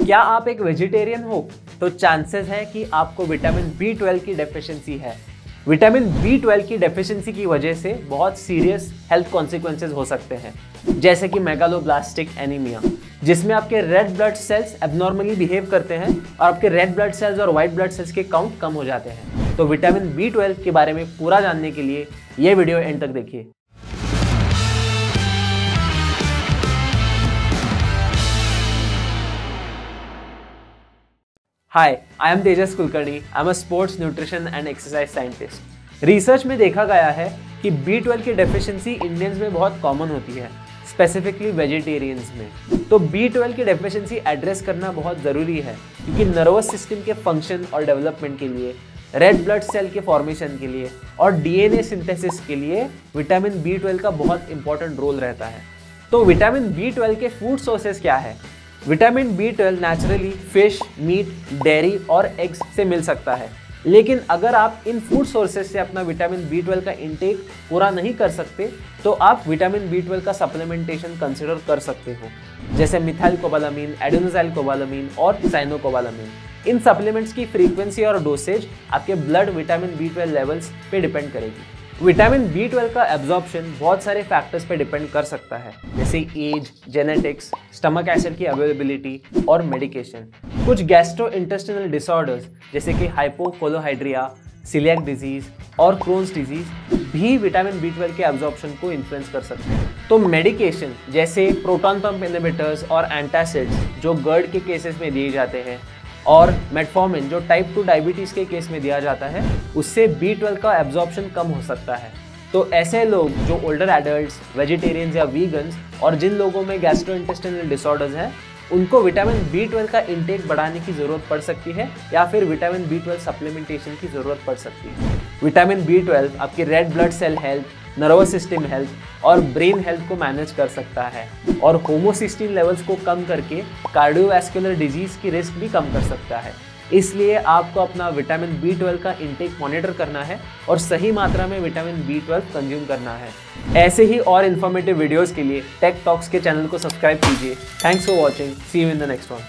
क्या आप एक वेजिटेरियन हो तो चांसेस है कि आपको विटामिन B12 की डेफिशिएंसी है। विटामिन B12 की डेफिशिएंसी की वजह से बहुत सीरियस हेल्थ कॉन्सिक्वेंसेज हो सकते हैं, जैसे कि मेगालोब्लास्टिक एनीमिया, जिसमें आपके red blood cells abnormally behave करते हैं और आपके रेड ब्लड सेल्स और व्हाइट ब्लड सेल्स के काउंट कम हो जाते हैं। तो विटामिन B12 के बारे में पूरा जानने के लिए ये वीडियो एंड तक देखिए। Hi, I am Tejas Kulkarni. I am a sports nutrition and exercise scientist. Research में देखा गया है कि B12 की डेफिशिएंसी इंडियंस में बहुत कॉमन होती है, स्पेसिफिकली वेजिटेरियंस में। तो B12 की डेफिशिएंसी एड्रेस करना बहुत ज़रूरी है, क्योंकि नर्वस सिस्टम के फंक्शन और डेवलपमेंट के लिए, रेड ब्लड सेल के फॉर्मेशन के लिए और DNA सिंथेसिस के लिए विटामिन B12 का बहुत इंपॉर्टेंट रोल रहता है। तो विटामिन B12 के फूड सोर्सेज क्या है? Vitamin B12 naturally fish, meat, dairy और एग्स से मिल सकता है, लेकिन अगर आप इन फूड सोर्सेज से अपना विटामिन B12 का इंटेक पूरा नहीं कर सकते तो आप विटामिन B12 का सप्लीमेंटेशन कंसिडर कर सकते हो, जैसे मिथाइलकोबालामीन, एडेनोसाइलकोबालामीन और साइनोकोबालामीन। इन सप्लीमेंट्स की फ्रीक्वेंसी और डोसेज आपके ब्लड विटामिन B12 लेवल्स पे डिपेंड करेगी। विटामिन B12 का एब्जॉर्प्शन बहुत सारे फैक्टर्स पे डिपेंड कर सकता है, जैसे एज, जेनेटिक्स, स्टमक एसिड की अवेलेबिलिटी और मेडिकेशन। कुछ गैस्ट्रोइंटेस्टिनल डिसऑर्डर्स जैसे कि हाइपोकोलोहाइड्रिया, सीलिएक डिजीज और क्रोन्स डिजीज भी विटामिन B12 के एब्जॉर्प्शन को इन्फ्लुएंस कर सकते हैं। तो मेडिकेशन जैसे प्रोटॉन पंप इनहिबिटर्स और एंटासिड्स जो GERD के केसेस में दिए जाते हैं और मेटफॉर्मिन जो टाइप 2 डायबिटीज़ के केस में दिया जाता है, उससे B12 का एब्जॉर्प्शन कम हो सकता है। तो ऐसे लोग जो ओल्डर एडल्ट्स, वेजिटेरियंस या वीगन्स और जिन लोगों में गैस्ट्रोइंटेस्टिनल डिसऑर्डर्स हैं, उनको विटामिन B12 का इंटेक बढ़ाने की ज़रूरत पड़ सकती है या फिर विटामिन B12 सप्लीमेंटेशन की ज़रूरत पड़ सकती है। विटामिन B12 आपकी red blood cell health, nervous system health और ब्रेन हेल्थ को मैनेज कर सकता है और होमोसिस्टीन लेवल्स को कम करके कार्डियोवैस्कुलर डिजीज की रिस्क भी कम कर सकता है। इसलिए आपको अपना विटामिन B12 का इंटेक मॉनिटर करना है और सही मात्रा में विटामिन B12 कंज्यूम करना है। ऐसे ही और इन्फॉर्मेटिव वीडियोस के लिए टेक टॉक्स के चैनल को सब्सक्राइब कीजिए। Thanks for watching. See you in the next one.